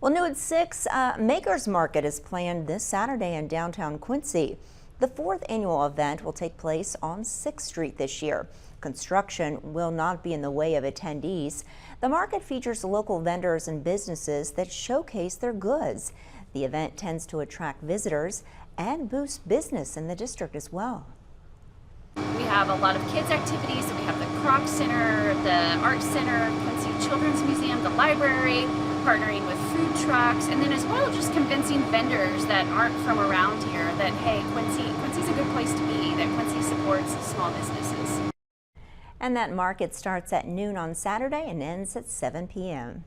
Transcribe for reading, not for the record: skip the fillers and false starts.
Well, new at 6, Makers Market is planned this Saturday in downtown Quincy. The fourth annual event will take place on 6th Street this year. Construction will not be in the way of attendees. The market features local vendors and businesses that showcase their goods. The event tends to attract visitors and boost business in the district as well. We have a lot of kids activities. We have the Croc Center, the Art Center, Quincy Children's Museum, the library, partnering with food trucks, and then as well just convincing vendors that aren't from around here that, hey, Quincy's a good place to be, that Quincy supports small businesses. And that market starts at noon on Saturday and ends at 7 p.m.